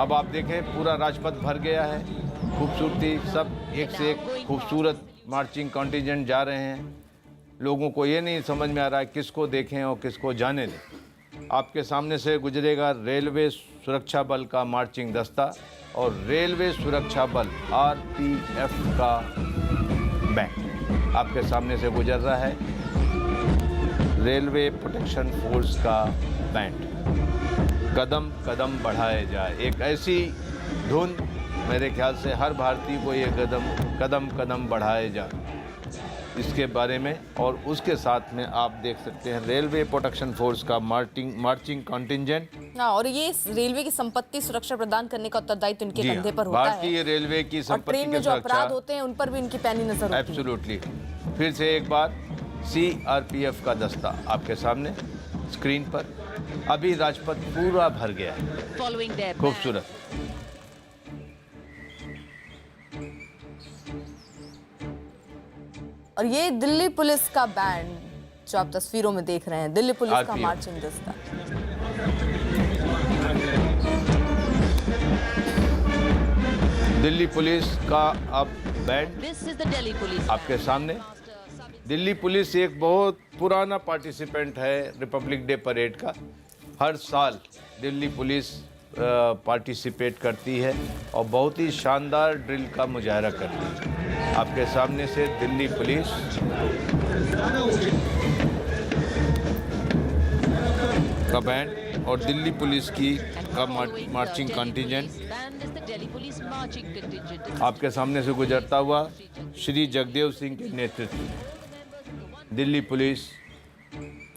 अब आप देखें पूरा राजपथ भर गया है, खूबसूरती, सब एक से एक खूबसूरत मार्चिंग कॉन्टिजेंट जा रहे हैं। लोगों को ये नहीं समझ में आ रहा है किसको देखें और किसको जाने दें। आपके सामने से गुजरेगा रेलवे सुरक्षा बल का मार्चिंग दस्ता और रेलवे सुरक्षा बल RPF का बैंड आपके सामने से गुजर रहा है। रेलवे प्रोटेक्शन फोर्स का बैंड कदम कदम बढ़ाए जाए, एक ऐसी धुन मेरे ख्याल से हर भारतीय को ये कदम कदम बढ़ाए जाए, इसके बारे में। और उसके साथ में आप देख सकते हैं रेलवे प्रोटेक्शन फोर्स का मार्चिंग कॉन्टिंजेंट। हाँ, और ये रेलवे की संपत्ति सुरक्षा प्रदान करने का उत्तरदायित्व इनके कंधे पर होता है। भारतीय रेलवे की संपत्ति ट्रेन में जो अपराध होते हैं उन पर भी इनकी पैनी नजर होती है। एब्सोल्युटली। फिर से एक बार CRPF का दस्ता आपके सामने स्क्रीन पर। अभी राजपथ पूरा भर गया है, खूबसूरत। और ये दिल्ली पुलिस का बैंड जो आप तस्वीरों में देख रहे हैं, दिल्ली पुलिस का मार्चिंग दस्ता। दिल्ली पुलिस का अब बैंड आपके सामने। दिल्ली पुलिस एक बहुत पुराना पार्टिसिपेंट है रिपब्लिक डे परेड का। हर साल दिल्ली पुलिस पार्टिसिपेट करती है और बहुत ही शानदार ड्रिल का मुजाहरा करती है। आपके सामने से दिल्ली पुलिस का बैंड और दिल्ली पुलिस की का मार्चिंग कॉन्टिजेंट आपके सामने से गुजरता हुआ श्री जगदेव सिंह के नेतृत्व में दिल्ली पुलिस।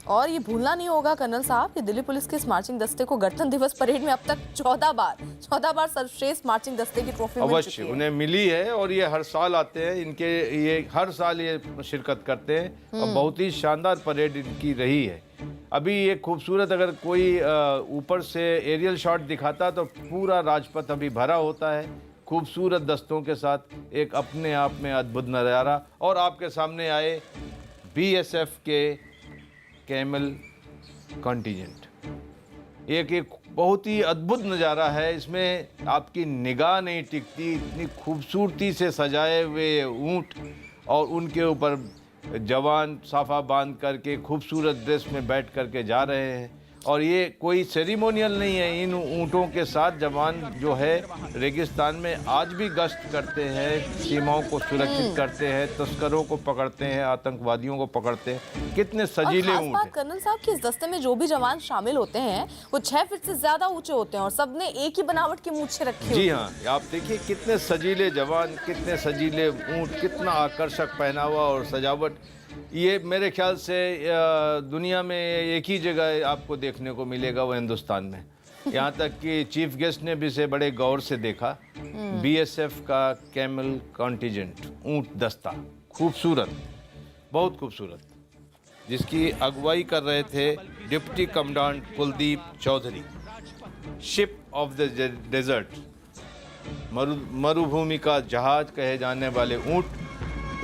और ये भूलना नहीं होगा कर्नल साहब कि दिल्ली पुलिस के इस मार्चिंग दस्ते को गणतंत्र दिवस परेड में अब तक 14 बार सर्वश्रेष्ठ मार्चिंग दस्ते की ट्रॉफी मिल चुकी है। उन्हें मिली है और ये हर साल आते हैं, इनके ये हर साल ये शिरकत करते हैं और बहुत ही शानदार परेड इनकी रही है। अभी ये खूबसूरत, अगर कोई ऊपर से एरियल शॉट दिखाता तो पूरा राजपथ अभी भरा होता है खूबसूरत दस्तों के साथ, एक अपने आप में अद्भुत नज़ारा। और आपके सामने आए BSF के कैमल कॉन्टिजेंट। एक बहुत ही अद्भुत नज़ारा है, इसमें आपकी निगाह नहीं टिकती, इतनी खूबसूरती से सजाए हुए ऊँट और उनके ऊपर जवान साफा बांध करके खूबसूरत ड्रेस में बैठ करके जा रहे हैं। और ये कोई सेरिमोनियल नहीं है, इन ऊँटों के साथ जवान जो है रेगिस्तान में आज भी गश्त करते हैं, सीमाओं को सुरक्षित करते हैं, तस्करों को पकड़ते हैं, आतंकवादियों को पकड़ते हैं। कितने सजीले ऊँट हैं कर्नल साहब कि इस दस्ते में जो भी जवान शामिल होते हैं वो 6 फीट से ज्यादा ऊंचे होते हैं और सबने एक ही बनावट की मूंछें रखी होती हैं। जी हाँ, आप देखिए कितने सजीले जवान, कितने सजीले ऊँट, कितना आकर्षक पहनावा और सजावट। ये मेरे ख्याल से दुनिया में एक ही जगह आपको देखने को मिलेगा, वो हिंदुस्तान में। यहाँ तक कि चीफ गेस्ट ने भी इसे बड़े गौर से देखा। BSF का कैमल कॉन्टिजेंट ऊँट दस्ता, खूबसूरत, बहुत खूबसूरत, जिसकी अगुवाई कर रहे थे deputy commandant Kuldeep Chaudhary. Ship of the desert, मरुभूमि का जहाज कहे जाने वाले ऊँट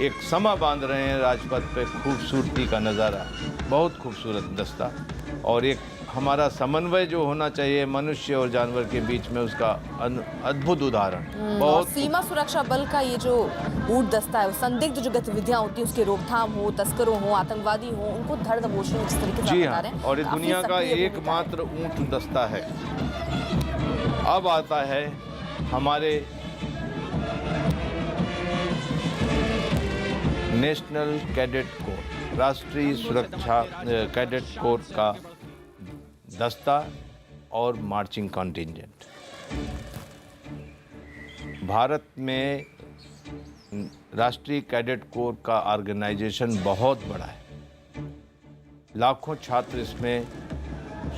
एक समा बांध रहे हैं राजपथ पे। खूबसूरती का नज़ारा, बहुत खूबसूरत दस्ता। और एक हमारा समन्वय जो होना चाहिए मनुष्य और जानवर के बीच में, उसका अद्भुत उदाहरण। बहुत सीमा सुरक्षा बल का ये जो ऊँट दस्ता है, वो संदिग्ध जो गतिविधियां होती हैं उसकी रोकथाम हो, तस्करों हो, आतंकवादी हो, उनको धर दबोचने में जिस तरीके से जी बता हाँ, रहे हैं, और ये दुनिया का एकमात्र ऊँट दस्ता है। अब आता है हमारे नेशनल कैडेट कोर, राष्ट्रीय सुरक्षा कैडेट कोर का दस्ता और मार्चिंग कॉन्टिजेंट। भारत में राष्ट्रीय कैडेट कोर का ऑर्गेनाइजेशन बहुत बड़ा है, लाखों छात्र इसमें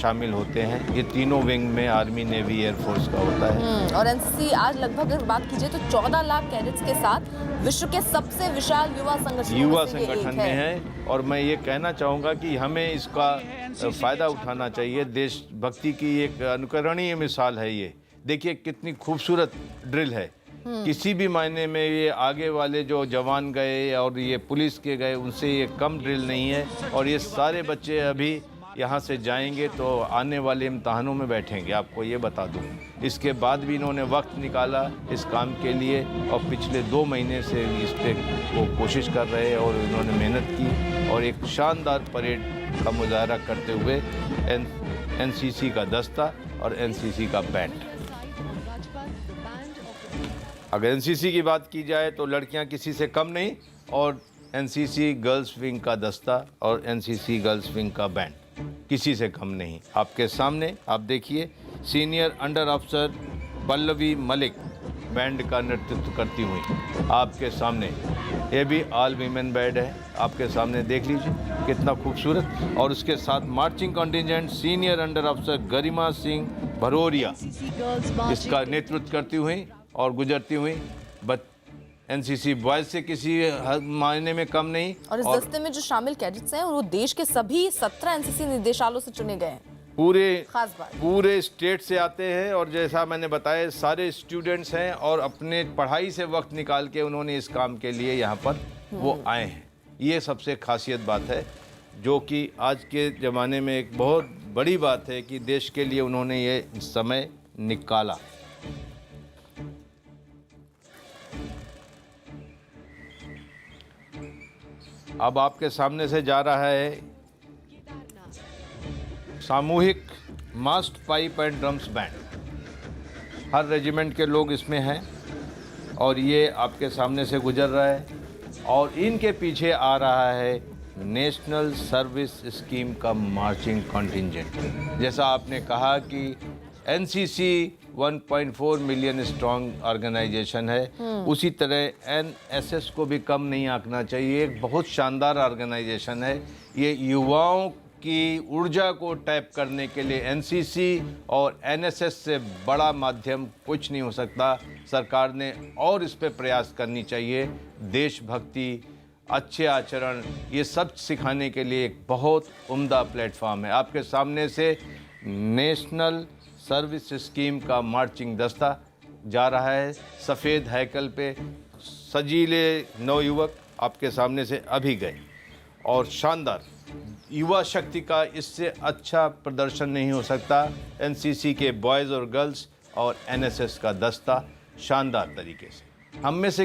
शामिल होते हैं। ये तीनों विंग में आर्मी, नेवी, एयरफोर्स का होता है। और एनसीसी आज लगभग अगर बात कीजिए तो 14 लाख कैडेट्स के साथ विश्व के सबसे विशाल युवा संगठन में है। और मैं ये कहना चाहूँगा कि हमें इसका फ़ायदा उठाना चाहिए। देशभक्ति की एक अनुकरणीय मिसाल है ये। देखिए कितनी खूबसूरत ड्रिल है। किसी भी मायने में ये आगे वाले जो जवान गए और ये पुलिस के गए, उनसे ये कम ड्रिल नहीं है। और ये सारे बच्चे अभी यहाँ से जाएंगे तो आने वाले इम्तहानों में बैठेंगे, आपको ये बता दूँ। इसके बाद भी इन्होंने वक्त निकाला इस काम के लिए और पिछले 2 महीने से इस पे वो कोशिश कर रहे हैं और इन्होंने मेहनत की और एक शानदार परेड का मुजाहरा करते हुए एनसीसी का दस्ता और एनसीसी का बैंड। अगर एनसीसी की बात की जाए तो लड़कियां किसी से कम नहीं और एनसीसी गर्ल्स विंग का दस्ता और एनसीसी गर्ल्स विंग का बैंड किसी से कम नहीं। आपके सामने आप देखिए सीनियर अंडर अफसर पल्लवी मलिक बैंड का नेतृत्व करती हुई आपके सामने। ये भी ऑल वीमेन बैंड है, आपके सामने देख लीजिए कितना खूबसूरत। और उसके साथ मार्चिंग कॉन्टिजेंट सीनियर अंडर अफसर गरिमा सिंह भरोरिया इसका नेतृत्व करती हुई और गुजरती हुई एनसीसी बॉयज से किसी मायने में कम नहीं। और इस दस्ते में जो शामिल कैडेट्स हैं वो देश के सभी 17 एनसीसी निदेशालयों से चुने गए हैं। खास बात पूरे स्टेट से आते हैं और जैसा मैंने बताया सारे स्टूडेंट्स हैं और अपने पढ़ाई से वक्त निकाल के उन्होंने इस काम के लिए यहाँ पर वो आए हैं। ये सबसे खासियत बात है जो कि आज के ज़माने में एक बहुत बड़ी बात है कि देश के लिए उन्होंने ये समय निकाला। अब आपके सामने से जा रहा है सामूहिक massed pipe and drums band. हर रेजिमेंट के लोग इसमें हैं और ये आपके सामने से गुजर रहा है और इनके पीछे आ रहा है नेशनल सर्विस स्कीम का मार्चिंग कॉन्टिंजेंट। जैसा आपने कहा कि एनसीसी 1.4 मिलियन स्ट्रॉन्ग ऑर्गेनाइजेशन है, उसी तरह एनएसएस को भी कम नहीं आंकना चाहिए। एक बहुत शानदार ऑर्गेनाइजेशन है। ये युवाओं की ऊर्जा को टैप करने के लिए एनसीसी और एनएसएस से बड़ा माध्यम कुछ नहीं हो सकता। सरकार ने और इस पे प्रयास करनी चाहिए। देशभक्ति, अच्छे आचरण, ये सब सिखाने के लिए एक बहुत उम्दा प्लेटफॉर्म है। आपके सामने से नेशनल सर्विस स्कीम का मार्चिंग दस्ता जा रहा है। सफ़ेद हैकल पे सजीले नवयुवक आपके सामने से अभी गए और शानदार युवा शक्ति का इससे अच्छा प्रदर्शन नहीं हो सकता। एनसीसी के बॉयज़ और गर्ल्स और एनएसएस का दस्ता शानदार तरीके से हम में से